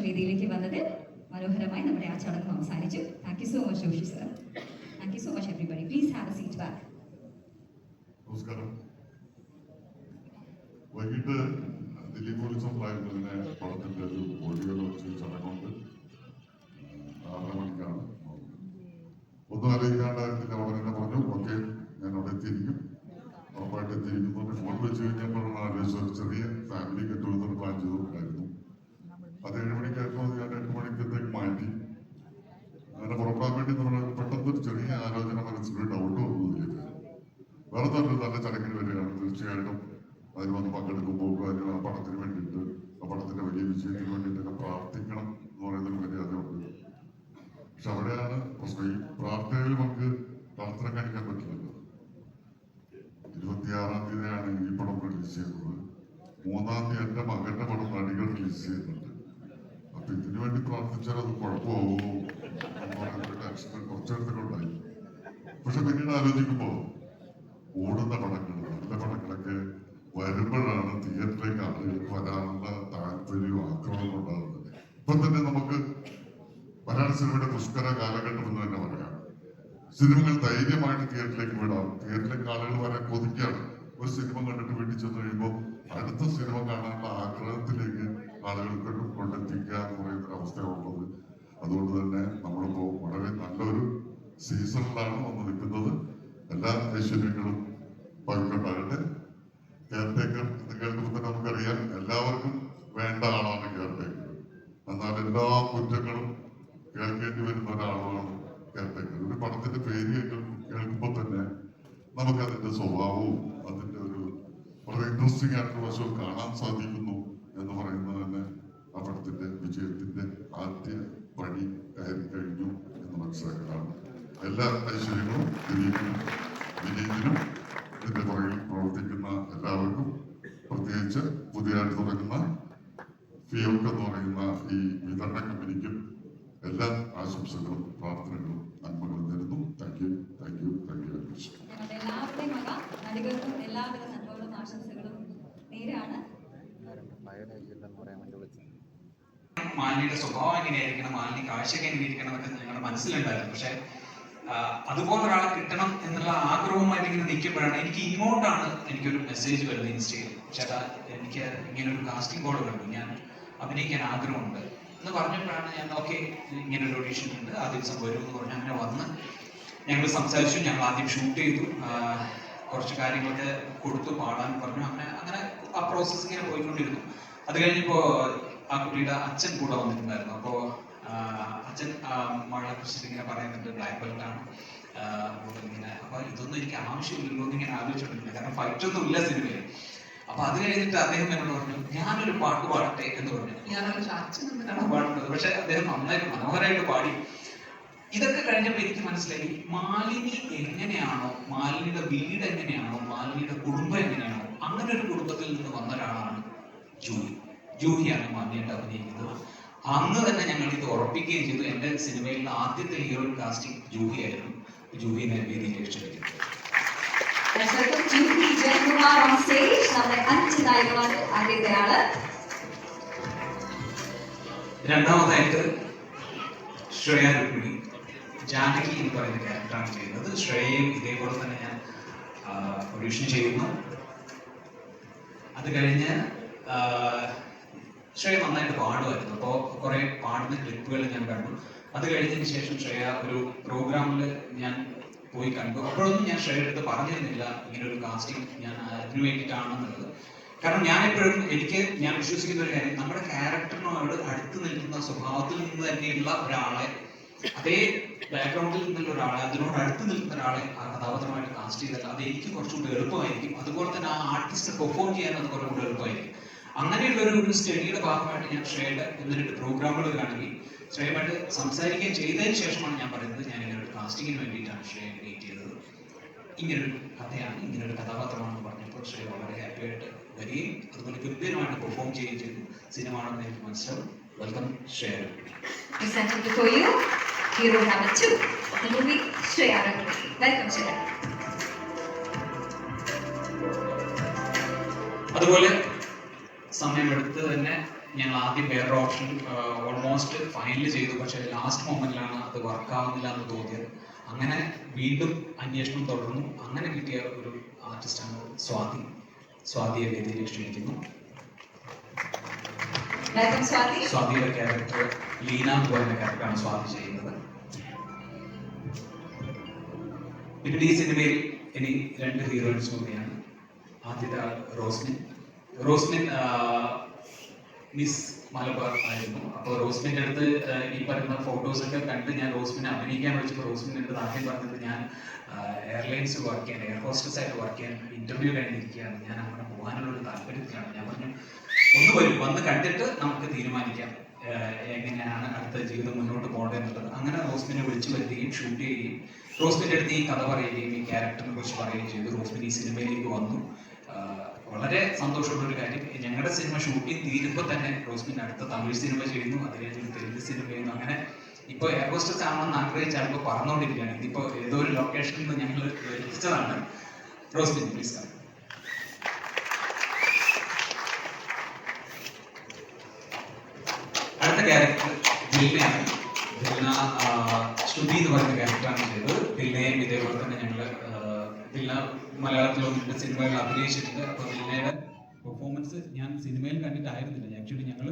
വേദിയിലേക്ക് വന്നത്. മനോഹരമായി നമ്മുടെ ആ ചടങ്ങ് അവസാനിച്ചു. Thank you so much Joshi sir. Thank you so much everybody. Please have a seat back. നമസ്കാരം. വൈകിട്ട് ദിലീപ് പോലീസുണ്ടായിരുന്നതിനെ പടത്തിന്റെ ഒരു ഓഡിയോ ലോഞ്ച് ചടങ്ങുണ്ട്. 6:30 മണിക്കാണ്. ഒന്നും അറിയിക്കാണ്ടായിരുന്നില്ല. അവിടെ തന്നെ പറഞ്ഞു, ഓക്കെ ഞാൻ അവിടെ എത്തിയിരിക്കും, ഉറപ്പായിട്ട് എത്തിയിരിക്കുന്നു. ഫോൺ വെച്ച് കഴിഞ്ഞപ്പോഴാണ് ആലോചിച്ചത് ചെറിയ ഫാമിലി ഗെറ്റ് പ്ലാൻ ചെയ്തിട്ടുണ്ടായിരുന്നു. അത് 7 മണിക്കായിരുന്നു. അത് ഞാൻ 8 മണിക്കത്തേക്ക് മാറ്റി. അങ്ങനെ പുറപ്പെടാൻ വേണ്ടി നമ്മൾ പെട്ടെന്ന് ഒരു ചെറിയ ആലോചന മനസ്സിലൊരു ഡൗട്ട് വന്നു. ദിലീപ് വേറെ തന്നെ നല്ല ചടങ്ങിന് വരികയാണ്. തീർച്ചയായിട്ടും അതിൽ വന്ന് പങ്കെടുക്കുമ്പോൾ ആ പടത്തിന് വേണ്ടിയിട്ട്, ആ പടത്തിന്റെ വലിയ വിജയത്തിന് വേണ്ടിയിട്ടൊക്കെ പ്രാർത്ഥിക്കണം എന്ന് പറയുന്നൊരു മര്യാദയുണ്ട്. പക്ഷെ അവിടെയാണ് പ്രശ്നം. ഈ പ്രാർത്ഥനയിൽ നമുക്ക് പ്രാർത്ഥന കാണിക്കാൻ പറ്റില്ലല്ലോ. 26-ാം തീയതിയാണ് ഈ പടം റിലീസ് ചെയ്യുന്നത്. 3-ാം തീയതി എന്റെ മകന്റെ പടം നടികൾ റിലീസ് ചെയ്യുന്നുണ്ട്. അപ്പൊ ഇതിനു വേണ്ടി പ്രാർത്ഥിച്ചാൽ അത് കുഴപ്പമാവോ എന്ന് പറയുന്നൊരു ടെൻഷൻ കുറച്ചെടുത്തൊക്കെ ഉണ്ടായി. പക്ഷെ പിന്നീട് ആലോചിക്കുമ്പോ ഓടുന്ന പടങ്ങൾ, നല്ല പടങ്ങളൊക്കെ വരുമ്പോഴാണ് തിയേറ്ററിലേക്ക് ആളുകൾക്ക് വരാനുള്ള താല്പര്യവും ആക്രമണം ഉണ്ടാകുന്നത്. ഇപ്പൊ തന്നെ നമുക്ക് മലയാള സിനിമയുടെ പുഷ്കര കാലഘട്ടം എന്ന് തന്നെ പറയാം. സിനിമകൾ ധൈര്യമായിട്ട് തിയേറ്ററിലേക്ക് വിടാം. തിയേറ്ററിലേക്ക് ആളുകൾ വരാൻ കൊതിക്കുകയാണ്. ഒരു സിനിമ കണ്ടിട്ട് വീട്ടിൽ ചെന്ന് കഴിയുമ്പോൾ അടുത്ത സിനിമ കാണാനുള്ള ആഗ്രഹത്തിലേക്ക് ആളുകൾക്ക് കൊണ്ടെത്തിക്കുക എന്ന് പറയുന്ന ഒരു അവസ്ഥയാണുള്ളത്. അതുകൊണ്ട് തന്നെ നമ്മളിപ്പോ വളരെ നല്ലൊരു സീസണിലാണ് വന്ന് നിൽക്കുന്നത്. എല്ലാ ഐശ്വര്യങ്ങളും പങ്കുണ്ടാകട്ടെ. കെയർടേക്കർ എന്ന് കേൾക്കുമ്പോൾ തന്നെ നമുക്കറിയാം എല്ലാവർക്കും വേണ്ട ആളാണ് കെയർടേക്കർ. എന്നാൽ എല്ലാ കുറ്റങ്ങളും കേൾക്കേണ്ടി വരുന്ന ഒരാളാണ് കെയർടേക്കർ. ഒരു പടത്തിന്റെ പേര് കേൾക്കുമ്പോൾ തന്നെ നമുക്കതിന്റെ സ്വഭാവവും അതിന്റെ ഒരു വളരെ ഇൻട്രസ്റ്റിംഗ് ആയിട്ടുള്ള വശവും കാണാൻ സാധിക്കുന്നു എന്ന് പറയുന്നത് തന്നെ ആ പടത്തിന്റെ വിജയത്തിന്റെ ആദ്യ പണി കയറി കഴിഞ്ഞു എന്ന് മനസ്സിലാക്കലാണ്. എല്ലാ ഐശ്വര്യങ്ങളും ദിലീപിനും വിനീതിനും ഇതിന്റെ പുറകിൽ പ്രവർത്തിക്കുന്ന എല്ലാവർക്കും, പ്രത്യേകിച്ച് പുതിയതായിട്ട് തുടങ്ങുന്ന ഫിയോക്ക് എന്ന് പറയുന്ന ഈ വിതരണ കമ്പനിക്കും എല്ലാ ആശംസകളും പ്രാർത്ഥനകളും നന്മകളും നേരുന്നു. Thank you, thank you, thank you very much. എല്ലാവരുടെയും വക നടികൾക്കും എല്ലാവിധ നന്മകളും ആശംസകളും നേരാണ്. മാലിന്യയുടെ സ്വഭാവം എങ്ങനെയായിരിക്കണം, മാലിന്യ കാഴ്ചയൊക്കെ എങ്ങനെയിരിക്കണം എന്നൊക്കെ ഞങ്ങളുടെ മനസ്സിലുണ്ടായിരുന്നു. പക്ഷെ അതുപോലെ ഒരാളെ കിട്ടണം എന്നുള്ള ആഗ്രഹവുമായിട്ട് ഇങ്ങനെ നിൽക്കുമ്പോഴാണ് ഇങ്ങോട്ടാണ് എനിക്കൊരു മെസ്സേജ് വരുന്നത് ഇൻസ്റ്റയിൽ. ചേട്ടാ, എനിക്ക് ഇങ്ങനെ ഒരു കാസ്റ്റിംഗ് കോൾ കണ്ടു, ഞാൻ അഭിനയിക്കാൻ ആഗ്രഹമുണ്ട് എന്ന് പറഞ്ഞപ്പോഴാണ് ഞാൻ ഓക്കെ ഇങ്ങനെ ഒരു ഓഡീഷൻ ഉണ്ട്, ആ ദിവസം വരും എന്ന് പറഞ്ഞ് അങ്ങനെ വന്ന് ഞങ്ങൾ സംസാരിച്ചു. ഞങ്ങൾ ആദ്യം ഷൂട്ട് ചെയ്തു, കുറച്ച് കാര്യങ്ങളൊക്കെ കൊടുത്തു, പാടാൻ പറഞ്ഞു. അങ്ങനെ ആ പ്രോസസ്സ് ഇങ്ങനെ പോയിക്കൊണ്ടിരുന്നു. അത് കഴിഞ്ഞപ്പോൾ ആ കുട്ടിയുടെ അച്ഛൻ കൂടെ വന്നിട്ടുണ്ടായിരുന്നു. അപ്പോൾ അച്ഛൻ മഴയെ കുറിച്ചിട്ട് ഇങ്ങനെ പറയുന്നുണ്ട്, ബ്ലാക്ക് ബെൽറ്റ് ആണ് ഇങ്ങനെ. അപ്പൊ ഇതൊന്നും എനിക്ക് ആവശ്യമില്ലല്ലോ എന്ന് ഇങ്ങനെ ആലോചിച്ചിട്ടുണ്ട്, കാരണം ഫൈറ്റൊന്നും ഇല്ല സിനിമയിൽ. അപ്പൊ അത് കഴിഞ്ഞിട്ട് അദ്ദേഹം എന്നോട് പറഞ്ഞു, ഞാനൊരു പാട്ട് പാടട്ടെ എന്ന് പറഞ്ഞു. ഞാൻ അച്ഛൻ എന്തിനാണ് പാടുന്നത്? പക്ഷെ അദ്ദേഹം നന്നായിട്ട് മനോഹരമായിട്ട് പാടി. ഇതൊക്കെ കഴിഞ്ഞപ്പോൾ എനിക്ക് മനസ്സിലായി, മാലിനി എങ്ങനെയാണോ, മാലിനിയുടെ വീട് എങ്ങനെയാണോ, മാലിനിയുടെ കുടുംബം എങ്ങനെയാണോ, അങ്ങനെ ഒരു കുടുംബത്തിൽ നിന്ന് വന്ന ഒരാളാണ് ജൂഹി. ജൂഹിയാണ് മാലിനിയായിട്ട് അഭിനയിക്കുന്നത്. അന്ന് തന്നെ ഞങ്ങൾ ഇത് ഉറപ്പിക്കുകയും ചെയ്തു. എൻ്റെ സിനിമയിലെ ആദ്യത്തെ ഹീറോയിൻ കാസ്റ്റിംഗ് ജൂഹി ആയിരുന്നു. ജൂഹിനെ വേദിയിലേക്ക് ക്ഷണിക്കുന്നു. രണ്ടാമതായിട്ട് ശ്രേയ രുക്മിണി, ജാനകി എന്ന് പറയുന്ന ക്യാരക്ടറാണ് ചെയ്യുന്നത്. ശ്രേയയും ഇതേപോലെ തന്നെ ഞാൻ ഓഡീഷൻ ചെയ്യുന്നു. അത് കഴിഞ്ഞ് ശ്രേയ നന്നായിട്ട് പാടുമായിരുന്നു. അപ്പോൾ കുറെ പാടുന്ന ക്ലിപ്പുകൾ ഞാൻ കണ്ടു. അത് കഴിഞ്ഞതിന് ശേഷം ശ്രേയ ഒരു പ്രോഗ്രാമിൽ ഞാൻ പോയി കണ്ടു. അപ്പോഴൊന്നും ഞാൻ ശ്രേയയുടെ അടുത്ത് പറഞ്ഞിരുന്നില്ല ഇങ്ങനെ ഒരു കാസ്റ്റിംഗ് ഞാൻ അതിനു വേണ്ടിയിട്ടാണെന്നുള്ളത്. കാരണം ഞാൻ വിശ്വസിക്കുന്ന ഒരു കാര്യം, നമ്മുടെ ക്യാരക്ടറിനോട് അടുത്ത് നിൽക്കുന്ന സ്വഭാവത്തിൽ നിന്ന് തന്നെയുള്ള ഒരാളെ, അതേ ബാക്ക്ഗ്രൗണ്ടിൽ നിന്നുള്ള ഒരാളെ, അതിനോട് അടുത്ത് നിൽക്കുന്ന ഒരാളെ ആ കഥാപാത്രമായിട്ട് കാസ്റ്റ് ചെയ്താൽ അത് എനിക്ക് കുറച്ചുകൂടി എളുപ്പമായിരിക്കും. അതുപോലെ തന്നെ ആ ആർട്ടിസ്റ്റ് പെർഫോം ചെയ്യാൻ അത് കുറച്ചുകൂടി എളുപ്പമായിരിക്കും. അങ്ങനെയുള്ള ഒരു സ്റ്റഡിയുടെ ഭാഗമായിട്ട് ഞാൻ ശ്രേയയുടെ 1-2 പ്രോഗ്രാമുകൾ കാണുകയും ശ്രേയമായിട്ട് സംസാരിക്കുകയും ചെയ്തതിന് ശേഷമാണ് ഞാൻ പറയുന്നത് ഞാൻ ഇങ്ങനെ ഒരു കാസ്റ്റിങ്ങിന് വേണ്ടിയിട്ടാണ് ശ്രേയ വെയിറ്റ് ചെയ്തത്. ഇങ്ങനൊരു കഥയാണ്, ഇങ്ങനൊരു കഥാപാത്രമാണെന്ന് പറഞ്ഞപ്പോൾ ശ്രേയ വളരെ ഹാപ്പിയായിട്ട് വരികയും അതുപോലെ ഗംഭീരമായിട്ട് പെർഫോം ചെയ്യുകയും ചെയ്തു. സിനിമ ആണെന്ന് എനിക്ക് മനസ്സിലാവും. വെൽക്കം ശ്രേയ. അതുപോലെ സമയമെടുത്ത് തന്നെ ഞങ്ങൾ ആദ്യം വേറൊരു ഓപ്ഷൻ ഓൾമോസ്റ്റ് ഫൈനൽ ചെയ്തു, പക്ഷേ ലാസ്റ്റ് മൊമെന്റിലാണ് അത് വർക്കാവുന്നില്ല എന്ന് തോന്നിയത്. അങ്ങനെ വീണ്ടും അന്വേഷണം തുടർന്നു. അങ്ങനെ കിട്ടിയ ഒരു ആർട്ടിസ്റ്റാണ് സ്വാതി. സ്വാതിയെ വേദിയിലേക്ക് ക്ഷണിക്കുന്നു. സ്വാതിയുടെ ക്യാരക്ടർ ലീന എന്ന് പറയുന്ന ക്യാരക്ടറാണ് സ്വാതി ചെയ്യുന്നത്. പിന്നീട് ഈ സിനിമയിൽ ഇനി 2 ഹീറോയിൻസ് കൂടിയാണ്. ആദ്യത്തെ ആൾ റോസ്മിൻ. റോസ്മിൻ മിസ് മലബാർ ആയിരുന്നു. അപ്പോൾ റോസ്മിൻ്റെ അടുത്ത് ഈ പറയുന്ന ഫോട്ടോസൊക്കെ കണ്ട് ഞാൻ റോസ്മിനെ അഭിനയിക്കാൻ വിളിച്ചപ്പോൾ റോസ്മിൻ്റെ അടുത്ത് ആദ്യം പറഞ്ഞത് ഞാൻ എയർലൈൻസ് വർക്ക് ചെയ്യാൻ, എയർ ഹോസ്റ്റസ് ആയിട്ട് വർക്ക് ചെയ്യാൻ ഇന്റർവ്യൂ കഴിഞ്ഞിരിക്കുകയാണ്, ഞാൻ അങ്ങനെ പോകാനുള്ള ഒരു താല്പര്യത്തിലാണ്. ഞാൻ പറഞ്ഞു ഒന്ന് വരും, വന്ന് കണ്ടിട്ട് നമുക്ക് തീരുമാനിക്കാം എങ്ങനെയാണ് അടുത്ത ജീവിതം മുന്നോട്ട് പോകേണ്ടത് എന്നുള്ളത്. അങ്ങനെ റോസ്മിനെ വിളിച്ചു വരുത്തുകയും ഷൂട്ട് ചെയ്യുകയും റോസ്മിൻ്റെ അടുത്ത് ഈ കഥ പറയുകയും ഈ ക്യാരക്ടറിനെ കുറിച്ച് പറയുകയും ചെയ്തു. റോസ്മിൻ ഈ സിനിമയിലേക്ക് വന്നു. വളരെ സന്തോഷമുള്ള ഒരു കാര്യം, ഞങ്ങളുടെ സിനിമ ഷൂട്ടിംഗ് തീരുമ്പോൾ തന്നെ റോസ്മിൻ അടുത്ത തമിഴ് സിനിമ ചെയ്യുന്നു, അത് കഴിഞ്ഞ് തെലുങ്ക് സിനിമ ചെയ്യുന്നു. അങ്ങനെ ഇപ്പോൾ എയർ ഹോസ്റ്റസ് ആണെന്ന് ആഗ്രഹിച്ചാൽ ഇപ്പോൾ പറന്നുകൊണ്ടിരിക്കുകയാണ്. ഇതിപ്പോൾ ഏതോ ഒരു ലൊക്കേഷനിൽ നിന്ന് ഞങ്ങൾ എത്തിച്ചതാണ്. റോസ്മിൻ പ്ലീസ്. അടുത്ത ക്യാരക്ടർ ദിൽനയാണ്. ദിൽന ശ്രുതി എന്ന് പറയുന്ന ക്യാരക്ടറാണ് ചെയ്തത്. ദിൽനയും ഇതേപോലെ തന്നെ ഞങ്ങൾ ദിൽന മലയാളത്തിലോ 2 സിനിമകളിൽ അഭിനയിച്ചിട്ടുണ്ട്. അപ്പോൾ ദിൽനയുടെ പെർഫോമൻസ് ഞാൻ സിനിമയിൽ കണ്ടിട്ടായിരുന്നില്ല. ആക്ച്വലി ഞങ്ങൾ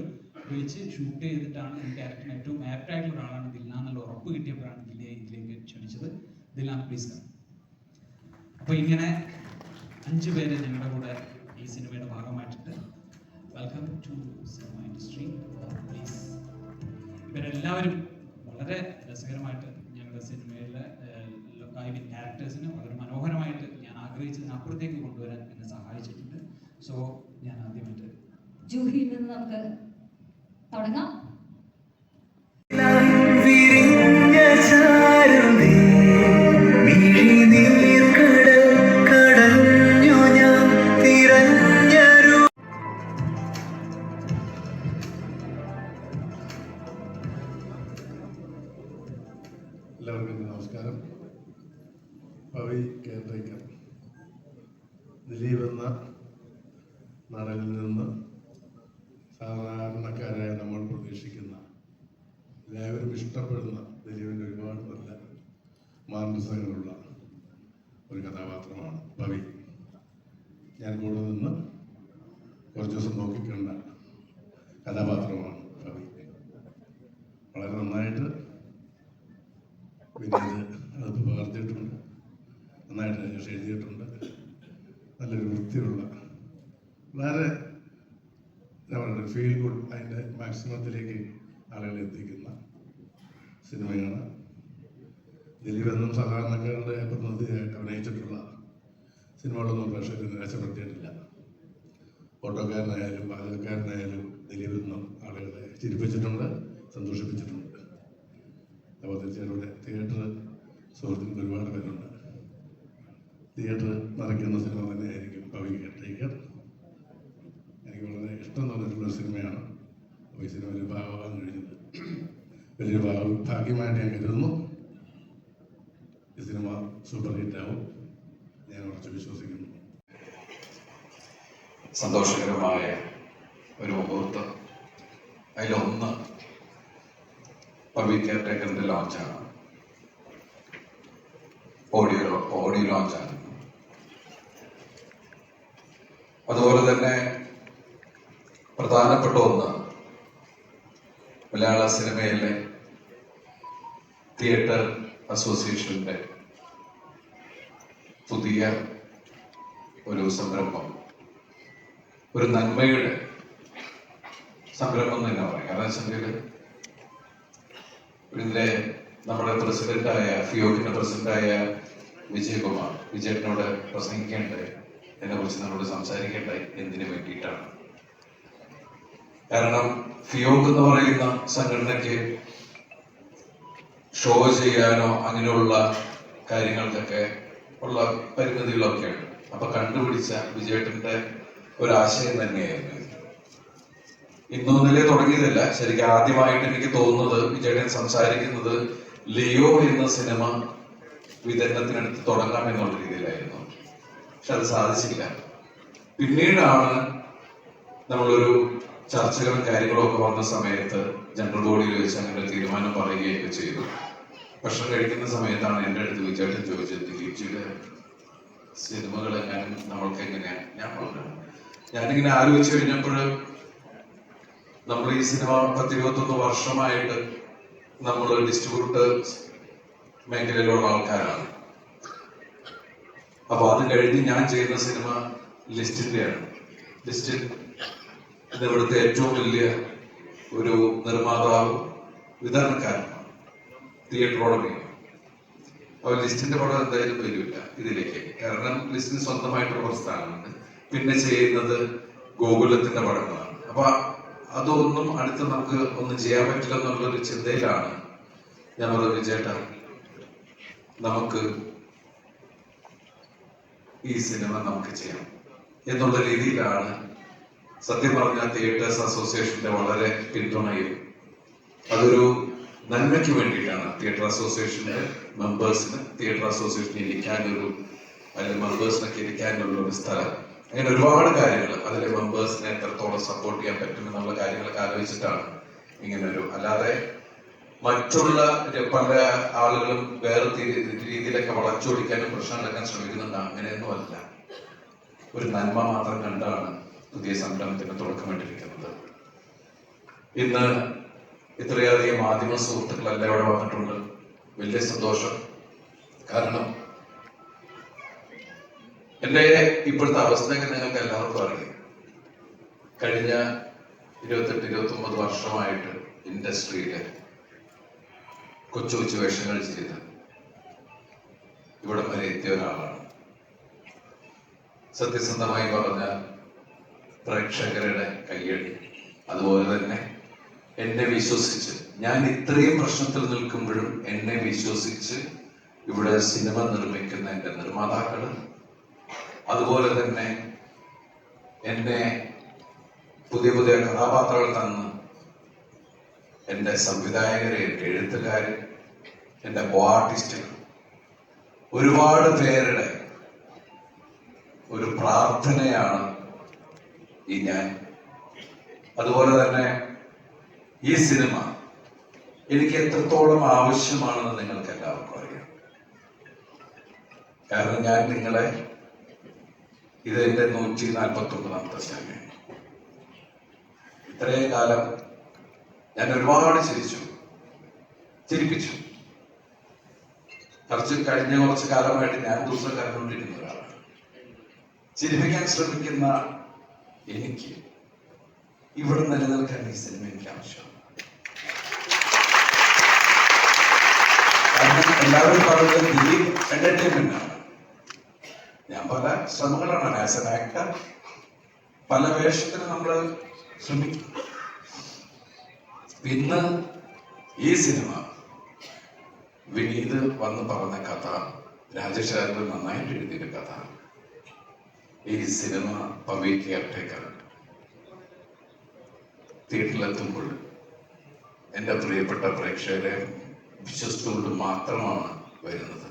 വിളിച്ച് ഷൂട്ട് ചെയ്തിട്ടാണ് ഈ ക്യാരക്ടറിന് ഏറ്റവും ആപ്റ്റായിട്ടുള്ള ഒരാളാണ് ദിൽന എന്നുള്ള ഉറപ്പ് കിട്ടിയപ്പോഴാണ് ദിൽനയെ ഇതിലേക്ക് ക്ഷണിച്ചത്. Dilna please come. അപ്പോൾ ഇങ്ങനെ 5 പേര് ഞങ്ങളുടെ കൂടെ ഈ സിനിമയുടെ ഭാഗമായിട്ടുണ്ട്. Welcome to cinema industry please. ഇവരെല്ലാവരും വളരെ രസകരമായിട്ട് ഞങ്ങളുടെ സിനിമയിലെ ക്യാരക്ടേഴ്സിന് വളരെ മനോഹരമായിട്ട് ഞാൻ ആഗ്രഹിച്ചതിനപ്പുറത്തേക്ക് കൊണ്ടുവരാൻ എന്നെ സഹായിച്ചിട്ടുണ്ട്. സോ ഞാൻ ആദ്യമായിട്ട് ജൂഹിയിൽ നിന്ന് നമുക്ക് തുടങ്ങാം. എല്ലാവർക്കും നമസ്കാരം. പവി കെയർടേക്കർ ദിലീപ് എന്ന നടനിൽ നിന്ന് സാധാരണക്കാരായ നമ്മൾ പ്രതീക്ഷിക്കുന്ന, എല്ലാവരും ഇഷ്ടപ്പെടുന്ന ദിലീപിൻ്റെ ഒരുപാട് നല്ല മാനസങ്ങളുള്ള ഒരു കഥാപാത്രമാണ് പവി. ഞാൻ കൂടെ നിന്ന് കുറച്ച് ദിവസം നോക്കിക്കണ്ട കഥാപാത്രമാണ് പവി. വളരെ നന്നായിട്ട് പിന്നെ അത് പകർത്തിയിട്ടുണ്ട്, നന്നായിട്ട് രജേഷ് എഴുതിയിട്ടുണ്ട്. നല്ലൊരു വൃത്തിയുള്ള, വളരെ എന്താ പറയുക, ഫീൽ ഗുഡ്, അതിൻ്റെ മാക്സിമത്തിലേക്ക് ആളുകളെ എത്തിക്കുന്ന സിനിമയാണ്. ദിലീപ് എന്നും സാധാരണക്കാരുടെ പ്രതിനിധിയായിട്ട് അഭിനയിച്ചിട്ടുള്ള സിനിമകളൊന്നും പ്രേക്ഷകരെ നിരാശപ്പെടുത്തിയിട്ടില്ല. ഓട്ടോക്കാരനായാലും പാചകക്കാരനായാലും ദിലീപ് എന്നും ആളുകളെ ചിരിപ്പിച്ചിട്ടുണ്ട്, സന്തോഷിപ്പിച്ചിട്ടുണ്ട്. അപ്പോൾ തീർച്ചയായിട്ടും ഇവിടെ തിയേറ്റർ സുഹൃത്തുക്കൾ ഒരുപാട് പേരുണ്ട്. തിയേറ്റർ നിറയ്ക്കുന്ന സിനിമ തന്നെയായിരിക്കും പവി കെയർടേക്കർ. എനിക്ക് വളരെ ഇഷ്ടം തോന്നിയിട്ടുള്ളൊരു സിനിമയാണ്. അപ്പോൾ ഈ സിനിമയിൽ ഭാഗമാകാൻ കഴിഞ്ഞത് വലിയൊരു ഭാഗ്യമായിട്ട് ഞാൻ കരുതുന്നു. ഈ സിനിമ സൂപ്പർ ഹിറ്റാവും ഞാൻ ഉറച്ചു വിശ്വസിക്കുന്നു. സന്തോഷകരമായ ഒരു മുഹൂർത്തം. അതിലൊന്ന് പവി കെയർടേക്കറിന്റെ ലോഞ്ചാണ്. ഓഡിയോ ലോഞ്ചാണ്. അതുപോലെ തന്നെ പ്രധാനപ്പെട്ട ഒന്ന്, മലയാള സിനിമയിലെ തിയേറ്റർ അസോസിയേഷന്റെ പുതിയ ഒരു സംരംഭം, ഒരു നന്മയുടെ സംരംഭം തന്നെ പറയാം. കാരണം വെച്ചെങ്കിൽ ഇതിലെ നമ്മുടെ പ്രസിഡന്റായ ഫിയോക്കിന്റെ പ്രസിഡന്റായ വിജയേട്ടനോട് പ്രസംഗിക്കേണ്ടായി, എന്നെ കുറിച്ച് നമ്മളോട് സംസാരിക്കേണ്ടായി. എന്തിനു വേണ്ടിയിട്ടാണ്? കാരണം ഫിയോക്ക് എന്ന് പറയുന്ന സംഘടനയ്ക്ക് ഷോ ചെയ്യാനോ അങ്ങനെയുള്ള കാര്യങ്ങൾക്കൊക്കെ ഉള്ള പരിമിതികളൊക്കെയാണ്. അപ്പൊ കണ്ടുപിടിച്ച വിജയേട്ടന്റെ ഒരാശയം തന്നെയായിരുന്നു. ഇന്നൊന്നിലേ തുടങ്ങിയതല്ല. ശരിക്കും ആദ്യമായിട്ട് എനിക്ക് തോന്നുന്നത് വിജയേട്ടൻ സംസാരിക്കുന്നത് ലിയോ എന്ന സിനിമ വിതരണത്തിനടുത്ത് തുടങ്ങാം എന്നുള്ള രീതിയിലായിരുന്നു. പക്ഷെ അത് സാധിച്ചില്ല. പിന്നീടാണ് നമ്മളൊരു ചർച്ചകളും കാര്യങ്ങളും ഒക്കെ വന്ന സമയത്ത് ജനറൽ ബോഡിയിൽ വെച്ച് അങ്ങനെ ഒരു തീരുമാനം പറയുകയൊക്കെ ചെയ്തു. ഭക്ഷണം കഴിക്കുന്ന സമയത്താണ് എൻ്റെ അടുത്ത് വിചാരിച്ചു ചോദിച്ചത്, ദിലീപ്ജിയുടെ സിനിമകൾ എങ്ങാനും നമ്മൾക്ക് എങ്ങനെയാണ്? ഞാൻ പറഞ്ഞു, ഞാനിങ്ങനെ ആലോചിച്ചു കഴിഞ്ഞപ്പോൾ നമ്മൾ ഈ സിനിമ 10-21 വർഷമായിട്ട് നമ്മൾ ഡിസ്ട്രിബ്യൂട്ടേഴ്സ് മേഖലയിലുള്ള ആൾക്കാരാണ്. അപ്പൊ അത് കഴിഞ്ഞ് ഞാൻ ചെയ്യുന്ന സിനിമ ലിസ്റ്റിന്റെയാണ്. ലിസ്റ്റിൽ ഇവിടുത്തെ ഏറ്റവും വലിയ ഒരു നിർമ്മാതാവ് വിതരണക്കാരനാണ്, തിയേറ്റർ ഉടമയും. അപ്പോൾ ലിസ്റ്റിന്റെ പടം എന്തായാലും വരില്ല ഇതിലേക്ക്, കാരണം ലിസ്റ്റിന് സ്വന്തമായിട്ടുള്ള പ്രസ്ഥാനമുണ്ട്. പിന്നെ ചെയ്യുന്നത് ഗോകുലത്തിന്റെ പടങ്ങളാണ്. അപ്പൊ അതൊന്നും അടുത്ത് നമുക്ക് ഒന്നും ചെയ്യാൻ പറ്റില്ല എന്നുള്ളൊരു ചിന്തയിലാണ് ഞാൻ പറഞ്ഞു, ചേട്ടാ നമുക്ക് ഈ സിനിമ നമുക്ക് ചെയ്യാം എന്നുള്ള രീതിയിലാണ്. സത്യം പറഞ്ഞാൽ തിയേറ്റേഴ്സ് അസോസിയേഷന്റെ വളരെ പിന്തുണയും അതൊരു നന്മയ്ക്ക് വേണ്ടിയിട്ടാണ്. തിയേറ്റർ അസോസിയേഷന്റെ മെമ്പേഴ്സിന് തിയേറ്റർ അസോസിയേഷന് ഇരിക്കാനൊരു, അതിലെ മെമ്പേഴ്സിനൊക്കെ ഇരിക്കാനുള്ള ഒരു സ്ഥലം, അങ്ങനെ ഒരുപാട് കാര്യങ്ങൾ അതിലെ മെമ്പേഴ്സിനെ എത്രത്തോളം സപ്പോർട്ട് ചെയ്യാൻ പറ്റുമെന്നുള്ള കാര്യങ്ങളൊക്കെ ആലോചിച്ചിട്ടാണ് ഇങ്ങനൊരു, അല്ലാതെ മറ്റുള്ള പല ആളുകളും വേറെ രീതിയിലൊക്കെ വളച്ചൊടിക്കാനും പ്രശ്നങ്ങളെടുക്കാൻ ശ്രമിക്കുന്നുണ്ട്. അങ്ങനെയൊന്നും അല്ല, ഒരു നന്മ മാത്രം കണ്ടാണ് പുതിയ സംരംഭത്തിന് തുടക്കമിട്ടിരിക്കുന്നത്. ഇന്ന് ഇത്രയധികം മാധ്യമ സുഹൃത്തുക്കളെല്ലാം ഇവിടെ വന്നിട്ടുണ്ട്, വലിയ സന്തോഷം. കാരണം എൻ്റെ ഇപ്പോഴത്തെ അവസ്ഥയൊക്കെ നിങ്ങൾക്ക് എല്ലാവർക്കും അറിയാം. കഴിഞ്ഞ 28-29 വർഷമായിട്ട് ഇൻഡസ്ട്രിയില് കൊച്ചു കൊച്ചു വേഷങ്ങൾ ചെയ്ത് ഇവിടം വരെ എത്തിയ ഒരാളാണ്. സത്യസന്ധമായി പറഞ്ഞാൽ പ്രേക്ഷകരുടെ കയ്യടി, അതുപോലെ തന്നെ എന്നെ വിശ്വസിച്ച്, ഞാൻ ഇത്രയും പ്രശ്നത്തിൽ നിൽക്കുമ്പോഴും എന്നെ വിശ്വസിച്ച് ഇവിടെ സിനിമ നിർമ്മിക്കുന്ന എൻ്റെ നിർമ്മാതാക്കള്, അതുപോലെ തന്നെ എന്നെ പുതിയ പുതിയ കഥാപാത്രങ്ങൾ തന്ന് എൻ്റെ സംവിധായകരെ, എൻ്റെ എഴുത്തുകാര്, എൻ്റെ കോ ആർട്ടിസ്റ്റുകൾ, ഒരുപാട് പേരുടെ ഒരു പ്രാർത്ഥനയാണ് ഈ ഞാൻ. അതുപോലെ തന്നെ ഈ സിനിമ എനിക്ക് എത്രത്തോളം ആവശ്യമാണെന്ന് നിങ്ങൾക്ക് എല്ലാവർക്കും അറിയാം. കാരണം ഞാൻ നിങ്ങളെ, ഇത് എൻ്റെ 149ാമത്തെ സിനിമയാണ്. ഇത്രയും കാലം ഞാൻ ഒരുപാട് ചിരിപ്പിച്ചു. കഴിഞ്ഞ കുറച്ച് കാലമായിട്ട് ഞാൻ ദിവസം കണ്ടുകൊണ്ടിരിക്കുന്ന ഒരാളാണ്. ചിരിപ്പിക്കാൻ ശ്രമിക്കുന്ന എനിക്ക് ഇവിടെ നിലനിൽക്കാൻ ഈ സിനിമ എനിക്ക് ആവശ്യമാണ്. കാരണം എല്ലാവരും പറയുന്നത് ദിലീപ് എന്റർടൈൻമെന്റ് ആണ്. ഞാൻ പല ശ്രമങ്ങളാണ് ആസ് എൻ ആക്ടർ, പല വേഷത്തിന് നമ്മൾ ശ്രമിക്കും. ഇന്ന് ഈ സിനിമ വിനീത് വന്ന് പറഞ്ഞ കഥ, രാജേഷ് ആര്യർ നന്നായിട്ട് എഴുതിയ കഥ, ഈ സിനിമ പവി കെയർടേക്കർ തിയേറ്ററിലെത്തുമ്പോൾ എൻ്റെ പ്രിയപ്പെട്ട പ്രേക്ഷകരെ വിശ്വസിച്ചുകൊണ്ട് മാത്രമാണ് വരുന്നത്.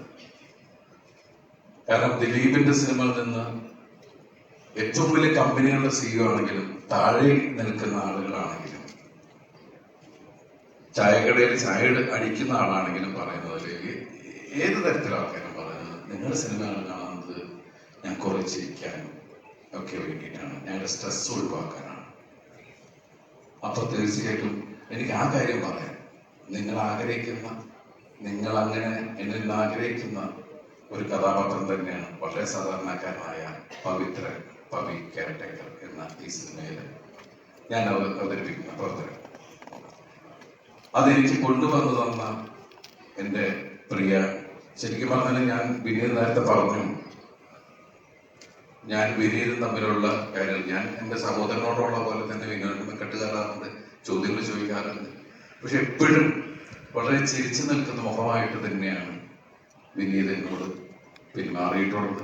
കാരണം ദിലീപിന്റെ സിനിമയിൽ നിന്ന് ഏറ്റവും വലിയ കമ്പനികളുടെ സിഇഒ ആണെങ്കിലും, താഴെ നിൽക്കുന്ന ആളുകളാണെങ്കിലും, ചായക്കടയിൽ ചായ അടിക്കുന്ന ആളാണെങ്കിലും പറയുന്നത്, ഏത് തരത്തിലുള്ള ആൾക്കാരും പറയുന്നത്, നിങ്ങളുടെ സിനിമകൾ കാണുന്നത് ഞാൻ കുറെ ചിരിക്കാനും ഒക്കെ വേണ്ടിയിട്ടാണ്, ഞങ്ങളുടെ സ്ട്രെസ് ഒഴിവാക്കാനാണ്. അപ്പൊ തീർച്ചയായിട്ടും എനിക്ക് ആ കാര്യം പറയാം. നിങ്ങൾ ആഗ്രഹിക്കുന്ന, നിങ്ങൾ അങ്ങനെ എന്നിൽ നിന്ന് ആഗ്രഹിക്കുന്ന ഒരു കഥാപാത്രം തന്നെയാണ് വളരെ സാധാരണക്കാരനായ പവി കെയർടേക്കർ എന്ന ഈ സിനിമയിൽ ഞാൻ അവതരിപ്പിക്കുന്ന പ്രവർത്തനം. അതെനിക്ക് കൊണ്ടുവന്നു തന്ന എൻ്റെ പ്രിയ, ശരിക്കും പറഞ്ഞാൽ ഞാൻ വിനീത് നേരത്തെ പറഞ്ഞു, ഞാൻ വിനീതും തമ്മിലുള്ള കാര്യം, ഞാൻ എൻ്റെ സഹോദരനോടുള്ള പോലെ തന്നെ വിനോദം കെട്ടുകാരാറുണ്ട്, ചോദ്യങ്ങൾ ചോദിക്കാറുണ്ട്. പക്ഷെ എപ്പോഴും വളരെ ചിരിച്ചു നിൽക്കുന്ന മുഖമായിട്ട് തന്നെയാണ് വിനീത് എന്നോട് പെരുമാറിയിട്ടുള്ളത്.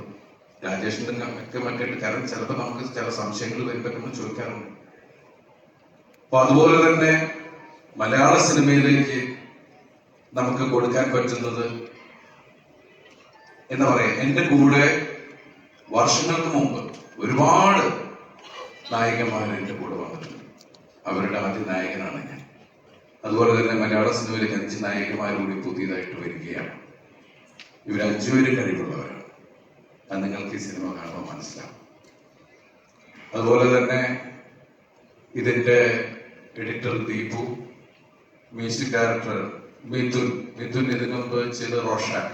രാജേഷിന്റെ ഒക്കെ മറ്റിട്ട്, കാരണം ചിലപ്പോൾ നമുക്ക് ചില സംശയങ്ങൾ വരുമ്പോൾ നമ്മൾ ചോദിക്കാറുണ്ട്. അപ്പൊ അതുപോലെ തന്നെ മലയാള സിനിമയിലേക്ക് നമുക്ക് കൊടുക്കാൻ പറ്റുന്നത് എന്താ പറയാ, എൻ്റെ കൂടെ വർഷങ്ങൾക്ക് മുമ്പ് ഒരുപാട് നായികന്മാർ എൻ്റെ കൂടെ വന്നിട്ടുണ്ട്. അവരുടെ ആദ്യ നായകനാണ് ഞാൻ. അതുപോലെ തന്നെ മലയാള സിനിമയിലേക്ക് 5 നായകന്മാരുകൂടി പുതിയതായിട്ട് വരികയാണ്. ഇവർ 5 പേരും കഴിവുള്ളവരാണ്. അത് നിങ്ങൾക്ക് ഈ സിനിമ കാണുമ്പോൾ മനസ്സിലാവും. അതുപോലെ തന്നെ ഇതിന്റെ editor Deepu, music director Mithun ഇതിനു മുമ്പ് ചെയ്ത റോഷാക്ക്,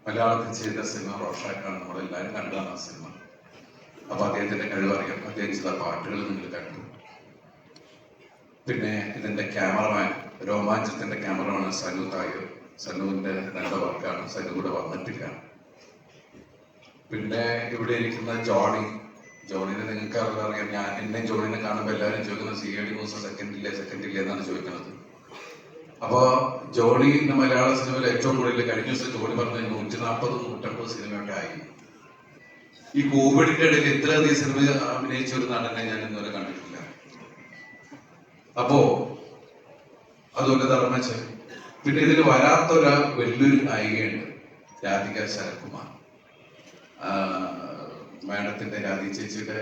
മലയാളത്തിൽ ചെയ്ത സിനിമ റോഷാക്കാണ്. നമ്മളെല്ലാവരും കണ്ടതാണ് ആ സിനിമ. അപ്പൊ അദ്ദേഹത്തിന്റെ കഴിവറിയാം. അദ്ദേഹം ചെയ്ത പാട്ടുകൾ നിങ്ങൾ കണ്ടു. പിന്നെ ഇതിന്റെ ക്യാമറമാൻ, രോമാഞ്ചത്തിന്റെ ക്യാമറമാൻ സനു തായൂർ. സനുവിന്റെ നല്ല വർക്കാണ്. സനു കൂടെ വന്നിട്ടില്ല. പിന്നെ ഇവിടെ ഇരിക്കുന്ന ജോണിനെ നിങ്ങൾക്ക് അറിയാം. എന്നെ ജോണിനെ കാണുമ്പോൾ എല്ലാവരും ചോദിക്കുന്നത് CID ന്യൂസ് സെക്കൻഡില്ലേ എന്നാണ് ചോദിക്കുന്നത്. അപ്പൊ ജോണി ഇന്ന് മലയാള സിനിമയിൽ ഏറ്റവും കൂടുതൽ കഴിഞ്ഞ ദിവസം ജോണി പറഞ്ഞ 140-150 സിനിമയൊക്കെ ആയി. ഈ കോവിഡിന്റെ ഇടയിൽ ഇത്രയധികം സിനിമ അഭിനയിച്ച ഒരു നടനെ ഞാൻ ഇന്നുവരെ കണ്ടിട്ടില്ല. അപ്പോ അതുപോലെ ധർമ്മച്ചൻ. പിന്നെ ഇതിൽ വരാത്തൊരു വലിയൊരു നായികയുണ്ട്, രാധിക ശരത്കുമാർ. മാഡത്തിന്റെ രാധി ചേച്ചിയുടെ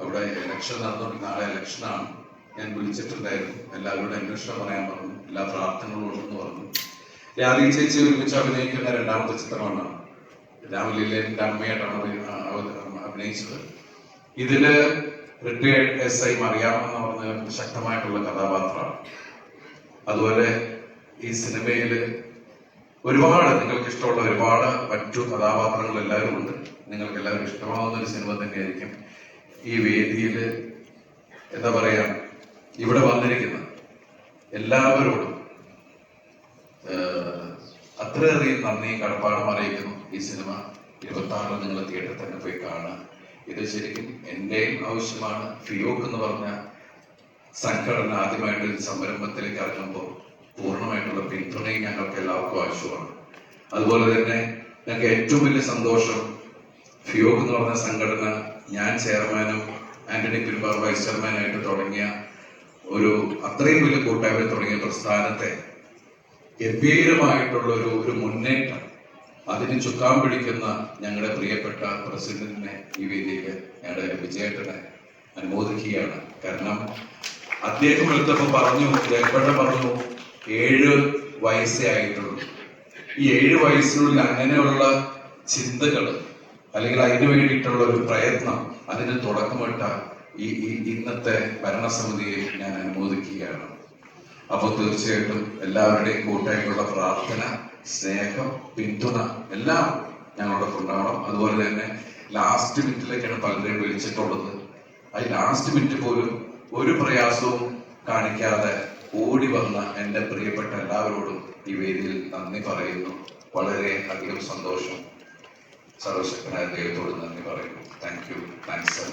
അവിടെ ഇലക്ഷൻ നടന്നുകൊണ്ട്, നാളെ ഇലക്ഷനാണ്. ഞാൻ വിളിച്ചിട്ടുണ്ടായിരുന്നു. എല്ലാവരോടും അന്വേഷണം പറയാൻ പറഞ്ഞു, എല്ലാ പ്രാർത്ഥനകളും ഉണ്ടെന്ന് പറഞ്ഞു. രാധി ചേച്ചി ഒരുമിച്ച് അഭിനയിക്കുന്ന 2ാമത്തെ ചിത്രമാണ്. രാമലീലന്റെ അമ്മയായിട്ടാണ് അഭിനയിച്ചത്. ഇതില് റിട്ടയേർഡ് SI മറിയാമെന്ന് പറഞ്ഞ ശക്തമായിട്ടുള്ള കഥാപാത്രമാണ്. അതുപോലെ ഈ സിനിമയില് ഒരുപാട് നിങ്ങൾക്ക് ഇഷ്ടമുള്ള ഒരുപാട് മറ്റു കഥാപാത്രങ്ങൾ എല്ലാവരും ഉണ്ട്. നിങ്ങൾക്ക് എല്ലാവരും ഇഷ്ടമാവുന്ന ഒരു സിനിമ തന്നെയായിരിക്കും. ഈ വേദിയിൽ എന്താ പറയാ, ഇവിടെ വന്നിരിക്കുന്ന എല്ലാവരോടും അത്രയധികം നന്ദിയും കടപ്പാടും അറിയിക്കുന്നു. ഈ സിനിമ 26 നിങ്ങൾ തിയേറ്ററിൽ തന്നെ പോയി കാണുക. ഇത് ശരിക്കും എന്റെയും ആവശ്യമാണ്. ഫിയോക്ക് എന്ന് പറഞ്ഞ സംഘടന ആദ്യമായിട്ട് ഒരു സംരംഭത്തിലേക്ക് ഇറങ്ങുമ്പോൾ പൂർണ്ണമായിട്ടുള്ള പിന്തുണയും ഞങ്ങൾക്ക് എല്ലാവർക്കും ആവശ്യമാണ്. അതുപോലെ തന്നെ ഞങ്ങൾക്ക് ഏറ്റവും വലിയ സന്തോഷം, ഫിയോക്ക് എന്ന് പറഞ്ഞ സംഘടന ഞാൻ ചെയർമാനും ആന്റണി പെരുമ്പാർ വൈസ് ചെയർമാനായിട്ട് തുടങ്ങിയ ഒരു അത്രയും വലിയ കൂട്ടായ്മ തുടങ്ങിയ പ്രസ്ഥാനത്തെ ഗംഭീരമായിട്ടുള്ള ഒരു മുന്നേറ്റം, അതിന് ചുക്കാൻ പിടിക്കുന്ന ഞങ്ങളുടെ പ്രിയപ്പെട്ട പ്രസിഡന്റിനെ ഈ വേദിയിൽ ഞങ്ങളുടെ വിജയേട്ടനെ അനുമോദിക്കുകയാണ്. കാരണം അദ്ദേഹം എടുത്തപ്പോൾ പറഞ്ഞു, ജയപ്പെട്ട പറഞ്ഞു 7 വയസ്സേ ആയിട്ടുള്ളൂ. ഈ 7 വയസ്സിനുള്ളിൽ അങ്ങനെയുള്ള ചിന്തകൾ അല്ലെങ്കിൽ അതിനു വേണ്ടിയിട്ടുള്ള ഒരു പ്രയത്നം, അതിന് തുടക്കമിട്ട ഈ ഇന്നത്തെ ഭരണസമിതിയെ ഞാൻ അനുമോദിക്കുകയാണ്. അപ്പോൾ തീർച്ചയായിട്ടും എല്ലാവരുടെയും കൂട്ടായിട്ടുള്ള പ്രാർത്ഥന, സ്നേഹം, പിന്തുണ എല്ലാം ഞങ്ങളുടെ ഉണ്ടാവണം. അതുപോലെ തന്നെ ലാസ്റ്റ് മിനിറ്റിലേക്കാണ് പലരെയും വിളിച്ചിട്ടുള്ളത്. ആ ലാസ്റ്റ് മിനിറ്റ് പോലും ഒരു പ്രയാസവും കാണിക്കാതെ ഓടി വന്ന എൻ്റെ പ്രിയപ്പെട്ട എല്ലാവരോടും ഈ വേദിയിൽ നന്ദി പറയുന്നു. വളരെ അധികം സന്തോഷം. സർവശക്തനായ ദൈവത്തോട് നന്ദി പറയുന്നു. Thank you. താങ്ക്സ്.